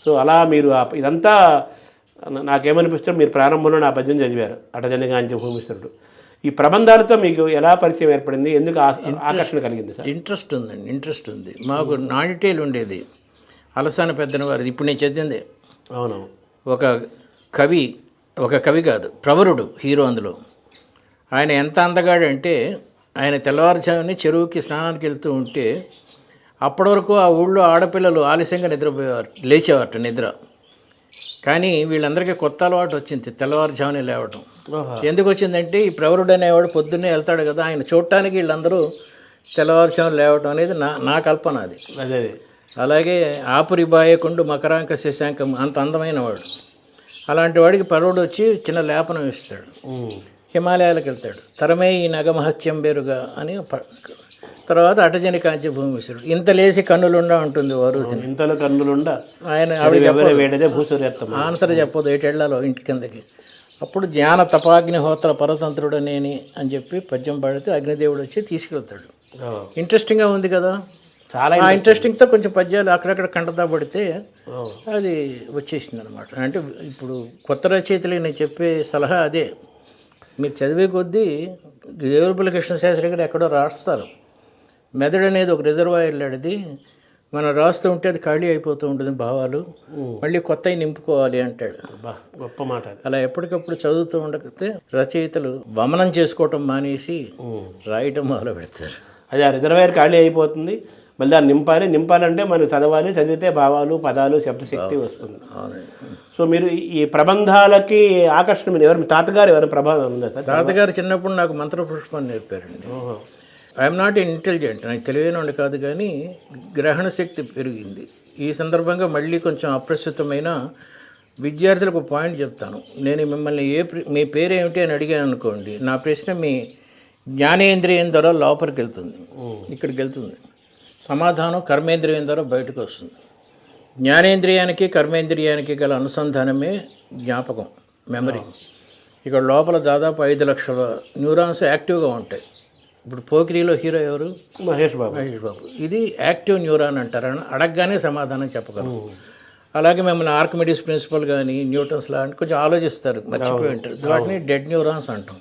So అలా మీరు ఇదంతా నాకేమనిపిస్తుంది, మీరు ప్రారంభంలో నా పద్యం చదివారు అటజనగాంచ భూమిశ్వరుడు. ఈ ప్రబంధాలతో మీకు ఎలా పరిచయం ఏర్పడింది, ఎందుకు ఆకర్షణ కలిగింది సార్? ఇంట్రెస్ట్ ఉంది. మాకు నాడిటేలు ఉండేది అలసాన పెద్దన వారిది, ఇప్పుడు నేను చదివింది. అవును. ఒక కవి కాదు, ప్రవరుడు హీరో. అందులో ఆయన ఎంత అందగాడంటే, ఆయన తెల్లవారుజాముని చెరువుకి స్నానానికి వెళ్తూ ఉంటే అప్పటి వరకు ఆ ఊళ్ళో ఆడపిల్లలు ఆలస్యంగా లేచేవారట నిద్ర. కానీ వీళ్ళందరికీ కొత్త అలవాటు వచ్చింది, తెల్లవారుజామునే లేవటం. ఎందుకు వచ్చిందంటే, ఈ ప్రవరుడు అనేవాడు పొద్దున్నే వెళ్తాడు కదా, ఆయన చూడటానికి వీళ్ళందరూ తెల్లవారుజామున లేవటం అనేది నా కల్పన అది. అదే అలాగే ఆపురి బాయకుండు మకరాంక శశాంకం అంత అందమైన వాడు. అలాంటి వాడికి ప్రవరుడు వచ్చి చిన్న లేపనం ఇస్తాడు, హిమాలయాలకు వెళ్తాడు. తరమే ఈ నగమహత్యం బేరుగా అని. తర్వాత అటజని కాంచి భూమిశ్వరుడు. ఇంత లేసి కన్నులుండా ఉంటుంది వారు, ఇంతలో కన్నులుండా. ఆయన ఆన్సర్ చెప్పదు ఏటెళ్లాలో ఇంటి కిందకి. అప్పుడు జ్ఞాన తపాగ్నిహోత్ర పరతంత్రుడు నేని అని చెప్పి పద్యం పాడితే అగ్నిదేవుడు వచ్చి తీసుకెళ్తాడు. ఇంట్రెస్టింగ్గా ఉంది కదా, చాలా ఇంట్రెస్టింగ్తో కొంచెం పద్యాలు అక్కడక్కడ కంటతా పడితే అది వచ్చేసింది అనమాట. అంటే ఇప్పుడు కొత్త రచయితలకి నేను చెప్పే సలహా అదే, మీరు చదివే కొద్దీ దేవులపల్లి కృష్ణశాస్త్రి గారు ఎక్కడో రాస్తారు, మెదడు అనేది ఒక రిజర్వాయర్ లాంటిది, మనం రాస్తూ ఉంటే అది ఖాళీ అయిపోతూ ఉంటుంది భావాలు, మళ్ళీ కొత్తవి నింపుకోవాలి అంటాడు. గొప్ప మాట. అలా ఎప్పటికప్పుడు చదువుతూ ఉండకపోతే రచయితలు వమనం చేసుకోవటం మానేసి రాయటం మొదలు పెడతారు. అది ఆ రిజర్వాయర్ ఖాళీ అయిపోతుంది, మళ్ళీ దాన్ని నింపాలంటే మనం చదివితే భావాలు, పదాలు, శబ్దశక్తి వస్తుంది. సో మీరు ఈ ప్రబంధాలకి ఆకర్షణ మీరు ఎవరు, మీ తాతగారు ఎవరు ప్రభావం ఉందా సార్? తాతగారు చిన్నప్పుడు నాకు మంత్రపుష్పాన్ని నేర్పారండి. ఐఎమ్ నాట్ ఇంటెలిజెంట్, నాకు తెలియనివాడు కాదు, కానీ గ్రహణ శక్తి పెరిగింది. ఈ సందర్భంగా మళ్ళీ కొంచెం అప్రస్తుతమైన విద్యార్థులకు పాయింట్ చెప్తాను. నేను మిమ్మల్ని మీ పేరేమిటి అని అడిగాను అనుకోండి, నా ప్రశ్న మీ జ్ఞానేంద్రియం ద్వారా లోపలికి వెళ్తుంది, ఇక్కడికి వెళ్తుంది. సమాధానం కర్మేంద్రియం ద్వారా బయటకు వస్తుంది. జ్ఞానేంద్రియానికి కర్మేంద్రియానికి గల అనుసంధానమే జ్ఞాపకం, మెమరీ. ఇక్కడ లోపల దాదాపు 5 లక్షల న్యూరాన్స్ యాక్టివ్గా ఉంటాయి. ఇప్పుడు పోకిరీలో హీరో ఎవరు? మహేష్ బాబు. ఇది యాక్టివ్ న్యూరాన్ అంటారు, అడగగానే సమాధానం చెప్పగలరు. అలాగే మిమ్మల్ని ఆర్కిమిడీస్ ప్రిన్సిపల్ కానీ న్యూటన్స్ లా అంటే కొంచెం ఆలోచిస్తారు, మర్చిపోయి ఉంటారు, వాటిని డెడ్ న్యూరాన్స్ అంటాం.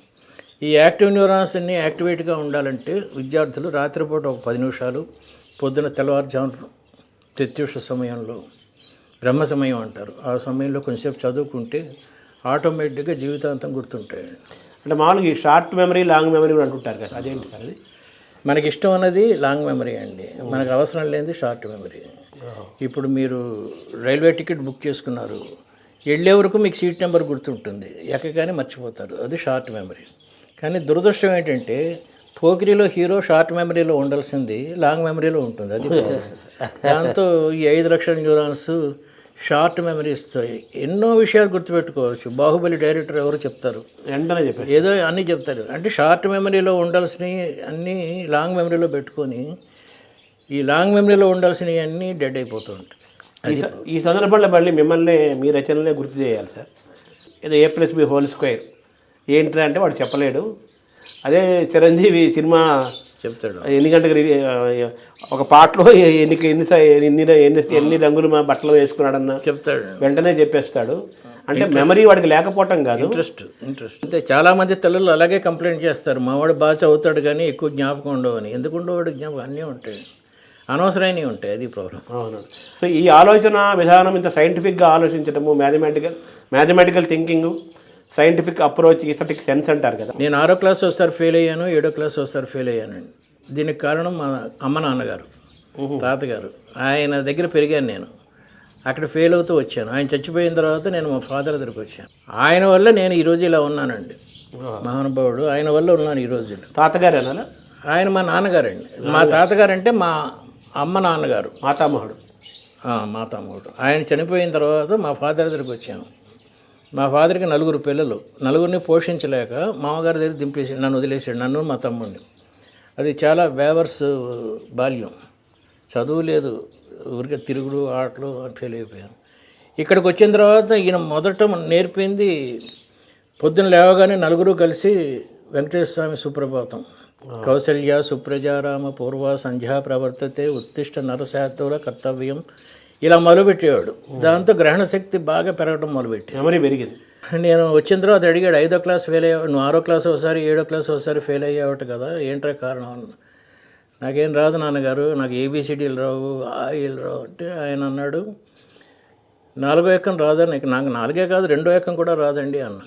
ఈ యాక్టివ్ న్యూరాన్స్ అన్ని యాక్టివేట్గా ఉండాలంటే విద్యార్థులు రాత్రిపూట ఒక 10 నిమిషాలు, పొద్దున తెల్లవారుజాము ప్రత్యూష సమయంలో, బ్రహ్మ సమయం అంటారు, ఆ సమయంలో కొంచెంసేపు చదువుకుంటే ఆటోమేటిక్గా జీవితాంతం గుర్తుంటాయి. అంటే మామూలుగా ఈ షార్ట్ మెమరీ, లాంగ్ మెమరీ అంటుంటారు కదా, అదేంటి సార్ అది? మనకి ఇష్టం అన్నది లాంగ్ మెమరీ అండి, మనకు అవసరం లేనిది షార్ట్ మెమరీ. ఇప్పుడు మీరు రైల్వే టికెట్ బుక్ చేసుకున్నారు, వెళ్ళే వరకు మీకు సీట్ నెంబర్ గుర్తుంటుంది, ఎక్కగానే మర్చిపోతారు, అది షార్ట్ మెమరీ. కానీ దురదృష్టం ఏంటంటే పోకిరీలో హీరో షార్ట్ మెమరీలో ఉండాల్సింది లాంగ్ మెమరీలో ఉంటుంది, అది దాంతో ఈ 5 లక్షల న్యూరాన్స్ షార్ట్ మెమరీస్తో ఎన్నో విషయాలు గుర్తుపెట్టుకోవచ్చు. బాహుబలి డైరెక్టర్ ఎవరు చెప్తారు, వెంటనే చెప్పారు, ఏదో అన్నీ చెప్తారు. అంటే షార్ట్ మెమరీలో ఉండాల్సినవి అన్నీ లాంగ్ మెమరీలో పెట్టుకొని ఈ లాంగ్ మెమరీలో ఉండాల్సినవి అన్నీ డెడ్ అయిపోతూ ఉంటాయి. ఈ సందర్భంలో మళ్ళీ మిమ్మల్ని మీ రచనలే గుర్తు చేయాలి సార్. ఏదో A+B² ఏంటి అంటే వాడు చెప్పలేడు. అదే చిరంజీవి సినిమా చెప్తాడు, ఎన్ని గంటలకు ఒక పాటలో ఎన్ని రంగులు మా బట్టలు వేసుకున్నాడన్న చెప్తాడు, వెంటనే చెప్పేస్తాడు. అంటే మెమరీ వాడికి లేకపోవటం కాదు, ఇంట్రెస్ట్. అంటే చాలామంది తల్లులు అలాగే కంప్లైంట్ చేస్తారు, మావాడు బాగా చదువుతాడు కానీ ఎక్కువ జ్ఞాపకం ఉండవని. ఎందుకు ఉండవాడు జ్ఞాపకం? అన్నీ ఉంటాయి, అనవసరమైనవి ఉంటాయి, అది ప్రాబ్లం. అవును. సో ఈ ఆలోచన విధానం ఇంత సైంటిఫిక్గా ఆలోచించడము, mathematical thinking, scientific approach, aesthetic sense అంటారు కదా. నేను 6వ క్లాస్ ఒకసారి ఫెయిల్ అయ్యాను, 7వ క్లాస్ ఒకసారి ఫెయిల్ అయ్యానండి. దీనికి కారణం మా అమ్మ నాన్నగారు, తాతగారు. ఆయన దగ్గర పెరిగాను నేను, అక్కడ ఫెయిల్ అవుతూ వచ్చాను. ఆయన చచ్చిపోయిన తర్వాత నేను మా ఫాదర్ దగ్గరికి వచ్చాను. ఆయన వల్ల నేను ఈరోజు ఇలా ఉన్నానండి, మహానుభావుడు. ఆయన వల్ల ఉన్నాను ఈ రోజుల్లో. తాతగారేనా? ఆయన మా నాన్నగారండి. మా తాతగారు అంటే మా అమ్మ నాన్నగారు, మాతామహుడు. మాతామహుడు. ఆయన చనిపోయిన తర్వాత మా ఫాదర్ దగ్గరికి వచ్చాను. మా ఫాదర్కి 4 పిల్లలు, 4ని పోషించలేక మామగారి దగ్గర దింపేసి నన్ను వదిలేసాడు, నన్ను మా తమ్ముడిని. అది చాలా వేవర్స్ బాల్యం, చదువు లేదు, ఊరికే తిరుగుడు ఆటలు ఫెయిల్ అయిపోయాను. ఇక్కడికి వచ్చిన తర్వాత ఈయన మొదట నేర్పింది, పొద్దున లేవగానే 4 కలిసి వెంకటేశ్వర స్వామి సుప్రభాతం, కౌసల్య సుప్రజారామ పూర్వ సంధ్యా ప్రవర్తతే ఉత్తిష్ట నరశాతూర కర్తవ్యం ఇలా మొదలుపెట్టేవాడు. దాంతో గ్రహణ శక్తి బాగా పెరగడం మొదలుపెట్టి మెమరీ పెరిగింది. నేను వచ్చిన తర్వాత అడిగాడు, 5వ క్లాస్ ఫెయిల్ అయ్యావు, నువ్వు 6వ క్లాస్ ఒకసారి 7వ క్లాస్ ఒకసారి ఫెయిల్ అయ్యావట కదా, ఏంట్రా కారణం అన్న. నాకేం రాదు నాన్నగారు, నాకు ఏబిసిడీలు రావు, ఆయిల్ రావు అంటే ఆయన అన్నాడు, 4వ ఎక్కం రాదా నీకు? నాకు 4ఏ కాదు 2వ ఎక్కం కూడా రాదండి అన్న.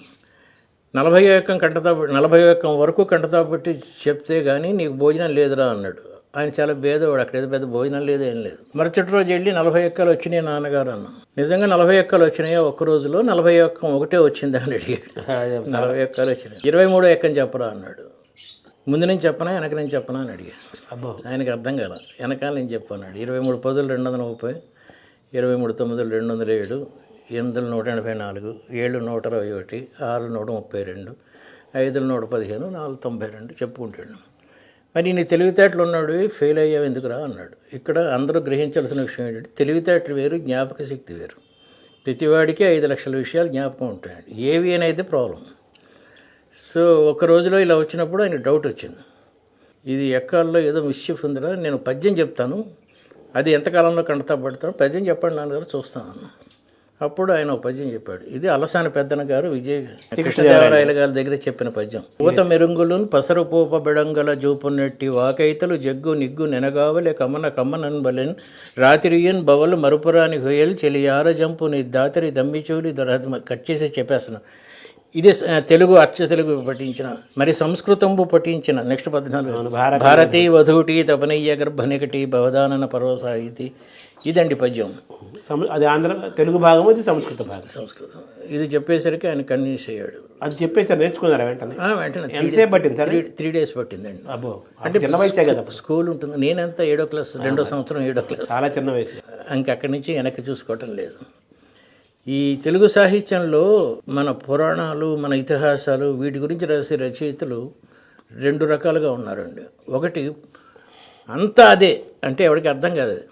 40వ ఎక్కం కంటతా 40వ ఎక్కం వరకు కంటతా పెట్టి చెప్తే కానీ నీకు భోజనం లేదురా అన్నాడు. ఆయన చాలా భేదవాడు, అక్కడ ఏదో పెద్ద భోజనం లేదు ఏం లేదు. మరుసటి రోజు వెళ్ళి 40 ఎక్కలు వచ్చినాయి నాన్నగారు అన్న. నిజంగా 40 ఎక్కలు వచ్చినాయా ఒక్క రోజులో? 40 ఎక్కం ఒకటే వచ్చింది అని అడిగాడు. 40 ఎక్కలు వచ్చినాయి. 23వ ఎక్కం చెప్పరా అన్నాడు. ముందు నుంచి చెప్పనా వెనక నుంచి చెప్పనా అని అడిగాడు. అబ్బో, ఆయనకి అర్థం కాల. వెనకాల నుంచి చెప్పన్నాడు. 23 పదులు 230, 23 తొమ్మిదిలు 207, 8 184, 7 121, 6 132, 5 115, 4 92 చెప్పుకుంటాడు. మరి నీ తెలివితేటలు ఉన్నాడు, ఫెయిల్ అయ్యావు ఎందుకురా అన్నాడు. ఇక్కడ అందరూ గ్రహించాల్సిన విషయం ఏంటంటే తెలివితేటలు వేరు, జ్ఞాపక శక్తి వేరు. ప్రతివాడికి 5 లక్షల విషయాలు జ్ఞాపకం ఉంటాయండి. ఏవి అనేది ప్రాబ్లం. సో ఒక రోజులో ఇలా వచ్చినప్పుడు ఆయన డౌట్ వచ్చింది, ఇది ఎక్కాల్లో ఏదో మిస్చిఫ్ ఉందిరా, నేను పద్యం చెప్తాను, అది ఎంతకాలంలో కంటతా పడతాను, పద్యం చెప్పండి నాన్నగారు చూస్తాను. అప్పుడు ఆయన ఒక పద్యం చెప్పాడు. ఇది అలసాని పెద్దన గారు విజయ కృష్ణదేవరాయల గారి దగ్గర చెప్పిన పద్యం. పూత మెరుంగులు పసరు పూప బెడంగల జూపునెట్టి వాకైతలు జగ్గు నిగ్గు నెనగావలే కమ్మన కమ్మనన్ బలెన్ రాత్రియన్ బవలు మరుపురాని హొయల్ చెలియార జంపు నీ దాతరి దమ్మిచూలి కట్ చేసి చెప్పేస్తున్నాను. ఇది తెలుగు అచ్చ తెలుగు పఠించిన, మరి సంస్కృతంబు పఠించిన. నెక్స్ట్ 14 భారతీ వధూటి తపనయ్య గర్భనికటి భవదానన పర్వసాయితి. ఇదండి పద్యం. అది ఆంధ్ర తెలుగు భాగం, అది సంస్కృత భాగం. సంస్కృతం. ఇది చెప్పేసరికి ఆయన కన్విన్స్ అయ్యాడు. అది చెప్పేసి నేర్చుకున్నారా వెంటనే? వెంటనే ఎంతసేపు పట్టింది సార్? 3 days పట్టిందండి. అబ్బో, అంటే చిన్న వయసే కదా. స్కూల్ ఉంటుంది. నేనంతా 7వ క్లాస్, 2వ సంవత్సరం 7వ క్లాస్, చాలా చిన్న వయసు. ఇంకక్కడి నుంచి వెనక్కి చూసుకోవటం లేదు. ఈ తెలుగు సాహిత్యంలో మన పురాణాలు, మన ఇతిహాసాలు, వీటి గురించి రాసే రచయితలు 2 రకాలుగా ఉన్నారండి. ఒకటి అంతా అదే అంటే ఎవరికి అర్థం కాదు. అది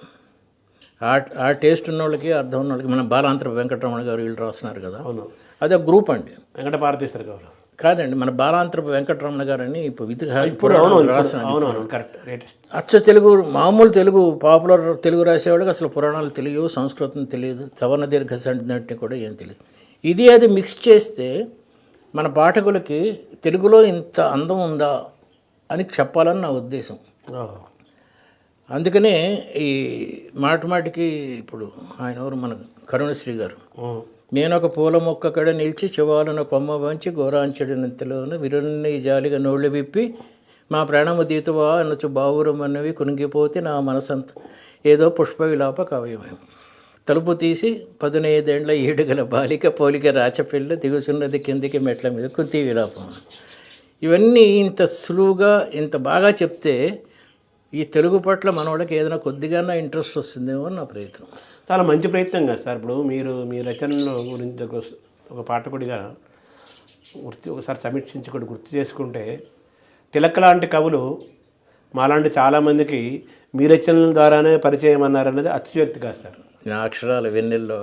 ఆ టేస్ట్ ఉన్న వాళ్ళకి, అర్థం ఉన్న వాళ్ళకి. మన బాలాంతర వెంకటరమణ గారు వీళ్ళు రాస్తున్నారు కదా, అవును, అదే గ్రూప్ అండి. వెంకట భారతీశ్వర గారు కాదండి, మన బాలాంతర వెంకటరమణ గారు అని ఇప్పుడు కరెక్ట్. అచ్చ తెలుగు, మామూలు తెలుగు, పాపులర్ తెలుగు రాసేవాళ్ళకి అసలు పురాణాలు తెలియవు, సంస్కృతం తెలియదు, సవర్ణ దీర్ఘ సంజ్ఞ కూడా ఏం తెలియదు. ఇది అది మిక్స్ చేస్తే మన పాఠకులకి తెలుగులో ఇంత అందం ఉందా అని చెప్పాలని నా ఉద్దేశం. అందుకనే ఈ మాటికి ఇప్పుడు ఆయన ఎవరు, మన కరుణశ్రీ గారు, నేనొక పూల మొక్క కడ నిలిచి చివాలను కొమ్మ వంచి గోరాంచడి నెత్తలోను విరున్ని జాలిగా నోళ్ళు విప్పి మా ప్రాణము దీతువా అనొచ్చు బావురం అన్నవి కునిగిపోతే నా మనసంత ఏదో పుష్ప విలాప కావ్యమేం. తలుపు తీసి 15 ఏళ్ల ఈడుగల బాలిక పోలిక రాచపిల్ల దిగుచున్నది కిందికి మెట్ల మీద కుంతి విలాపం. ఇవన్నీ ఇంత సులువుగా ఇంత బాగా చెప్తే ఈ తెలుగు పట్ల మనోళ్ళకి ఏదైనా కొద్దిగా ఇంట్రెస్ట్ వస్తుందేమో అని నా ప్రయత్నం. చాలా మంచి ప్రయత్నం కదా సార్. ఇప్పుడు మీరు మీ రచనల గురించి ఒక పాఠకుడిగా ఒకసారి సమీక్షించి కూడా గుర్తు చేసుకుంటే, తిలక్ లాంటి కవులు మాలాంటి చాలామందికి మీ రచనల ద్వారానే పరిచయం అన్నారన్నది అతిశయోక్తి కాదు సార్. నా అక్షరాలు వెన్నెల్లో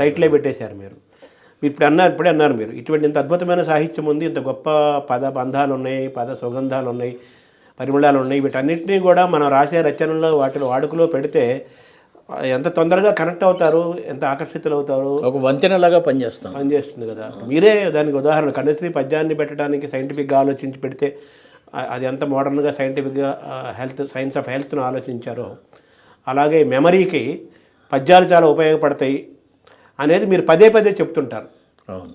టైటిలే పెట్టేశారు మీరు. ఇప్పుడే అన్నారు మీరు, ఇటువంటి ఇంత అద్భుతమైన సాహిత్యం ఉంది, ఇంత గొప్ప పద బంధాలు ఉన్నాయి, పద సుగంధాలు ఉన్నాయి, పరిమళాలు ఉన్నాయి. వీటన్నిటినీ కూడా మనం రాసే రచనల్లో వాటిలో వాడుకలో పెడితే ఎంత తొందరగా కనెక్ట్ అవుతారు, ఎంత ఆకర్షితులు అవుతారు, ఒక వంతెనలాగా పనిచేస్తుంది కదా. మీరే దానికి ఉదాహరణ. కన్యశ్రీ పద్యాన్ని పెట్టడానికి సైంటిఫిక్గా ఆలోచించి పెడితే అది ఎంత మోడర్న్గా సైంటిఫిక్గా సైన్స్ ఆఫ్ హెల్త్ను ఆలోచించారో, అలాగే మెమరీకి పద్యాలు చాలా ఉపయోగపడతాయి అనేది మీరు పదే చెప్తుంటారు. అవును.